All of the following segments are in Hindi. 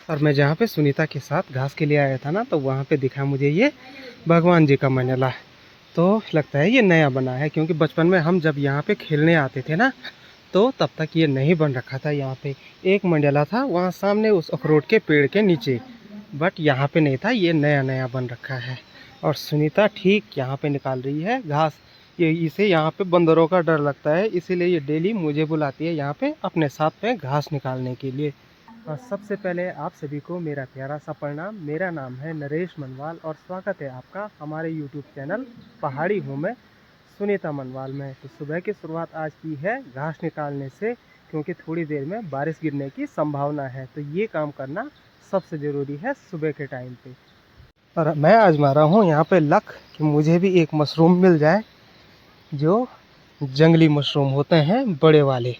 और मैं जहाँ पे सुनीता के साथ घास के लिए आया था ना, तो वहाँ पे दिखा मुझे ये भगवान जी का मंडला। तो लगता है ये नया बना है, क्योंकि बचपन में हम जब यहाँ पे खेलने आते थे ना, तो तब तक ये नहीं बन रखा था। यहाँ पे एक मंडला था वहाँ सामने उस अखरोट के पेड़ के नीचे, बट यहाँ पे नहीं था, ये नया नया बन रखा है। और सुनीता ठीक यहाँ पे निकाल रही है घास। ये इसे यहाँ पे बंदरों का डर लगता है, इसीलिए ये डेली मुझे बुलाती है यहाँ पे अपने साथ में घास निकालने के लिए। और सबसे पहले आप सभी को मेरा प्यारा सा प्रणाम। मेरा नाम है नरेश मनवाल और स्वागत है आपका हमारे यूट्यूब चैनल पहाड़ी हूँ मैं सुनीता मनवाल में। तो सुबह की शुरुआत आज की है घास निकालने से, क्योंकि थोड़ी देर में बारिश गिरने की संभावना है, तो ये काम करना सबसे ज़रूरी है सुबह के टाइम पे। और मैं आजमा रहा हूँ यहाँ पे लक कि मुझे भी एक मशरूम मिल जाए, जो जंगली मशरूम होते हैं बड़े वाले।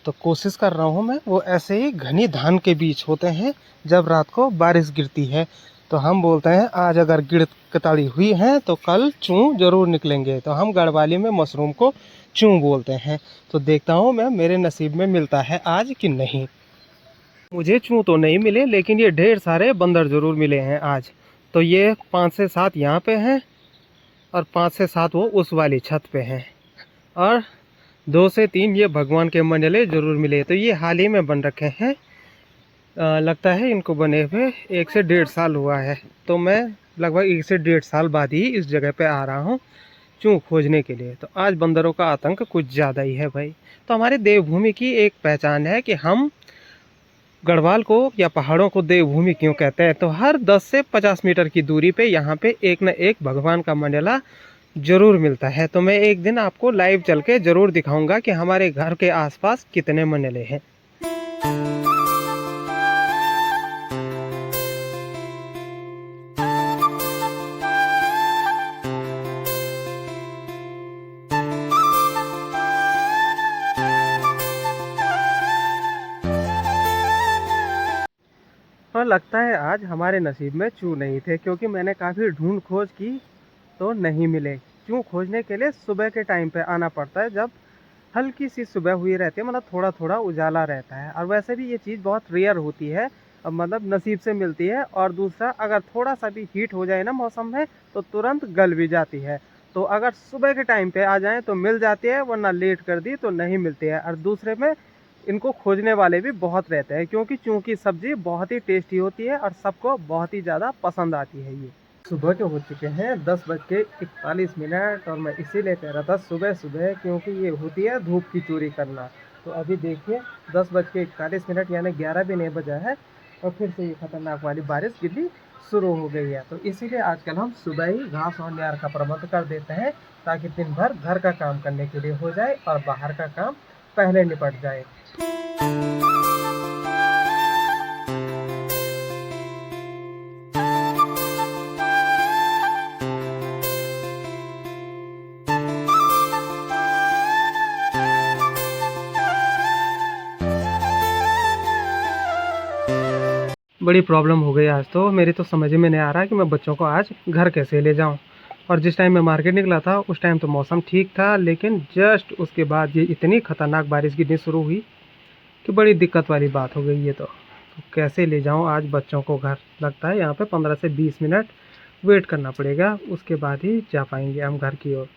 तो कोशिश कर रहा हूँ मैं, वो ऐसे ही घनी धान के बीच होते हैं। जब रात को बारिश गिरती है तो हम बोलते हैं आज अगर गिड़ कताड़ी हुई है तो कल चूँ जरूर निकलेंगे, तो हम गढ़वाली में मशरूम को चूँ बोलते हैं। तो देखता हूँ मैं मेरे नसीब में मिलता है आज कि नहीं। मुझे चूँ तो नहीं मिले, लेकिन ये ढेर सारे बंदर ज़रूर मिले हैं आज। तो ये 5 से 7 यहाँ पे हैं और 5 से 7 वो उस वाली छत पे हैं, और 2 से 3 ये भगवान के मंडले ज़रूर मिले। तो ये हाल ही में बन रखे हैं। लगता है इनको बने हुए 1 से 1.5 साल हुआ है। तो मैं लगभग 1 से 1.5 साल बाद ही इस जगह पे आ रहा हूँ चूँ खोजने के लिए। तो आज बंदरों का आतंक कुछ ज़्यादा ही है भाई। तो हमारे देवभूमि की एक पहचान है कि हम गढ़वाल को या पहाड़ों को देवभूमि क्यों कहते हैं। तो हर 10 से 50 मीटर की दूरी पे यहाँ पे एक न एक भगवान का मंडला ज़रूर मिलता है। तो मैं एक दिन आपको लाइव चल के ज़रूर दिखाऊंगा कि हमारे घर के आसपास कितने मंडले हैं। और लगता है आज हमारे नसीब में चूँ नहीं थे, क्योंकि मैंने काफ़ी ढूंढ खोज की तो नहीं मिले। चूँ खोजने के लिए सुबह के टाइम पे आना पड़ता है, जब हल्की सी सुबह हुई रहती है, मतलब थोड़ा थोड़ा उजाला रहता है। और वैसे भी ये चीज़ बहुत रेयर होती है, अब मतलब नसीब से मिलती है। और दूसरा, अगर थोड़ा सा भी हीट हो जाए ना मौसम में, तो तुरंत गल भी जाती है। तो अगर सुबह के टाइम पे आ जाएं तो मिल जाती है, वरना लेट कर दी तो नहीं मिलती है। और दूसरे में इनको खोजने वाले भी बहुत रहते हैं, क्योंकि चूँ की सब्ज़ी बहुत ही टेस्टी होती है और सबको बहुत ही ज़्यादा पसंद आती है। ये सुबह के हो चुके हैं 10:41, और मैं इसीलिए कह रहा था सुबह सुबह, क्योंकि ये होती है धूप की चोरी करना। तो अभी देखिए 10:41 यानी 11 भी नहीं बजा है, और फिर से ये खतरनाक वाली बारिश गिरनी शुरू हो गई है। तो इसीलिए आजकल हम सुबह ही घास और न्यार का प्रबंध कर देते हैं, ताकि दिन भर घर का काम करने के लिए हो जाए और बाहर का काम पहले निपट जाए। बड़ी प्रॉब्लम हो गई आज तो। मेरी तो समझ में नहीं आ रहा कि मैं बच्चों को आज घर कैसे ले जाऊं। और जिस टाइम मैं मार्केट निकला था उस टाइम तो मौसम ठीक था, लेकिन जस्ट उसके बाद ये इतनी ख़तरनाक बारिश गिरनी शुरू हुई कि बड़ी दिक्कत वाली बात हो गई ये तो कैसे ले जाऊं आज बच्चों को घर। लगता है यहाँ पे 15 से 20 मिनट वेट करना पड़ेगा, उसके बाद ही जा पाएंगे हम घर की ओर।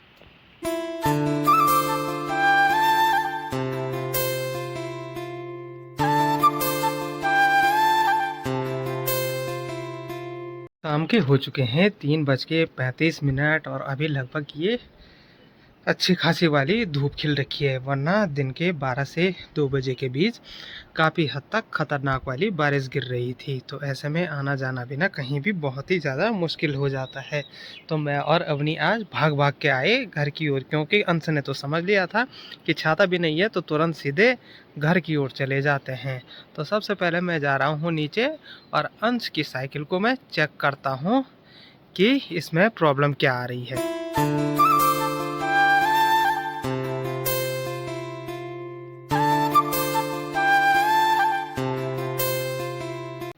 शाम के हो चुके हैं 3:35, और अभी लगभग ये अच्छी खासी वाली धूप खिल रखी है, वरना दिन के 12 से 2 बजे के बीच काफ़ी हद तक ख़तरनाक वाली बारिश गिर रही थी। तो ऐसे में आना जाना भी ना कहीं भी बहुत ही ज़्यादा मुश्किल हो जाता है। तो मैं और अवनी आज भाग भाग के आए घर की ओर, क्योंकि अंश ने तो समझ लिया था कि छाता भी नहीं है, तो तुरंत सीधे घर की ओर चले जाते हैं। तो सबसे पहले मैं जा रहा हूँ नीचे, और अंश की साइकिल को मैं चेक करता हूँ कि इसमें प्रॉब्लम क्या आ रही है।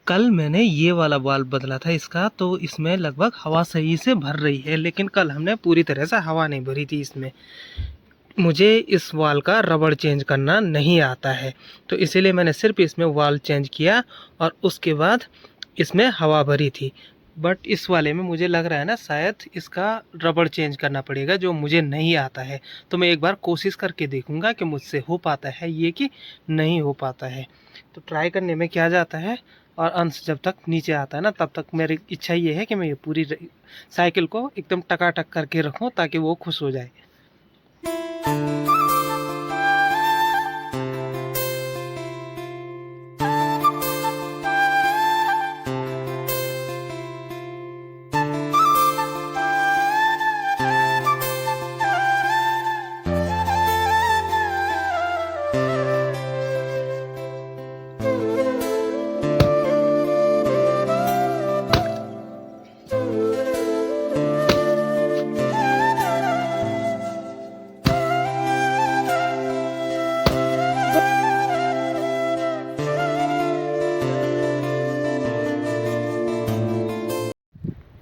कल मैंने ये वाला बल्ब बदला था इसका, तो इसमें लगभग हवा सही से भर रही है, लेकिन कल हमने पूरी तरह से हवा नहीं भरी थी इसमें। मुझे इस वाल का रबड़ चेंज करना नहीं आता है, तो इसीलिए मैंने सिर्फ इसमें वाल चेंज किया और उसके बाद इसमें हवा भरी थी। बट इस वाले में मुझे लग रहा है ना, शायद इसका रबड़ चेंज करना पड़ेगा, जो मुझे नहीं आता है। तो मैं एक बार कोशिश करके देखूंगा कि मुझसे हो पाता है ये कि नहीं हो पाता है। तो ट्राई करने में क्या जाता है, और अंश जब तक नीचे आता है ना, तब तक मेरी इच्छा ये है कि मैं ये पूरी साइकिल को एकदम टकाटक करके रखूं ताकि वो खुश हो जाए।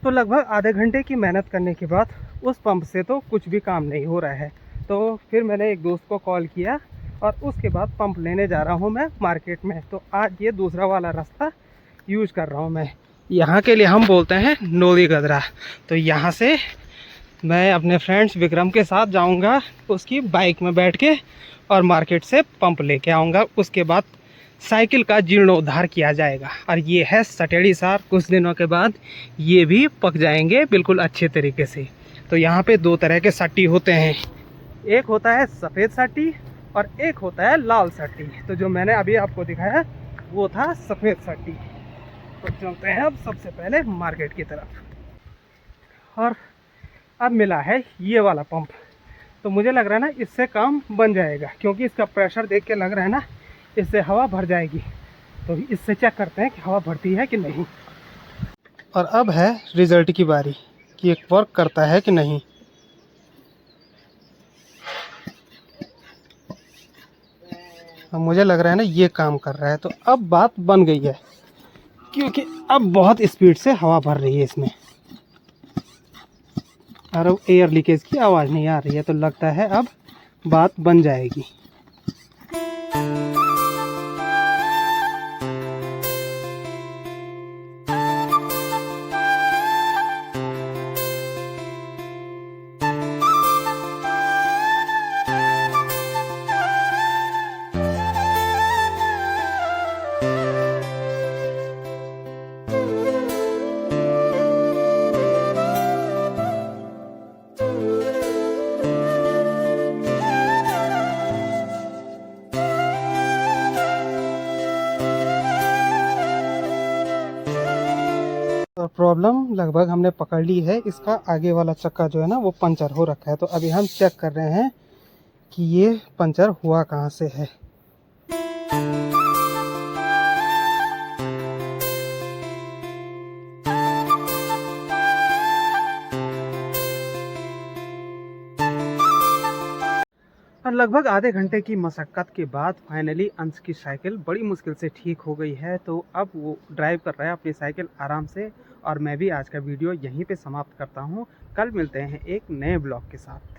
तो लगभग आधे घंटे की मेहनत करने के बाद उस पंप से तो कुछ भी काम नहीं हो रहा है। तो फिर मैंने एक दोस्त को कॉल किया और उसके बाद पंप लेने जा रहा हूँ मैं मार्केट में। तो आज ये दूसरा वाला रास्ता यूज़ कर रहा हूँ मैं। यहाँ के लिए हम बोलते हैं नोदी गदरा। तो यहाँ से मैं अपने फ्रेंड्स विक्रम के साथ जाऊँगा उसकी बाइक में बैठ के और मार्केट से पंप लेके आऊँगा। उसके बाद साइकिल का जीर्णोद्धार किया जाएगा। और ये है सटेड़ी सार, कुछ दिनों के बाद ये भी पक जाएंगे बिल्कुल अच्छे तरीके से। तो यहाँ पे दो तरह के सट्टी होते हैं, एक होता है सफ़ेद सट्टी और एक होता है लाल सट्टी। तो जो मैंने अभी आपको दिखाया वो था सफ़ेद सट्टी। तो चलते हैं अब सबसे पहले मार्केट की तरफ। और अब मिला है ये वाला पंप। तो मुझे लग रहा है ना इससे काम बन जाएगा, क्योंकि इसका प्रेशर देख के लग रहा है ना इससे हवा भर जाएगी। तो इससे चेक करते हैं कि हवा भरती है कि नहीं। और अब है रिज़ल्ट की बारी कि ये वर्क करता है कि नहीं। अब मुझे लग रहा है ना ये काम कर रहा है। तो अब बात बन गई है, क्योंकि अब बहुत स्पीड से हवा भर रही है इसमें और एयर लीकेज की आवाज़ नहीं आ रही है। तो लगता है अब बात बन जाएगी। और प्रॉब्लम लगभग हमने पकड़ ली है। इसका आगे वाला चक्का जो है ना वो पंचर हो रखा है। तो अभी हम चेक कर रहे हैं कि ये पंचर हुआ कहाँ से है। और लगभग आधे घंटे की मशक्क़त के बाद फाइनली अंश की साइकिल बड़ी मुश्किल से ठीक हो गई है। तो अब वो ड्राइव कर रहा है अपनी साइकिल आराम से। और मैं भी आज का वीडियो यहीं पे समाप्त करता हूँ। कल मिलते हैं एक नए ब्लॉग के साथ।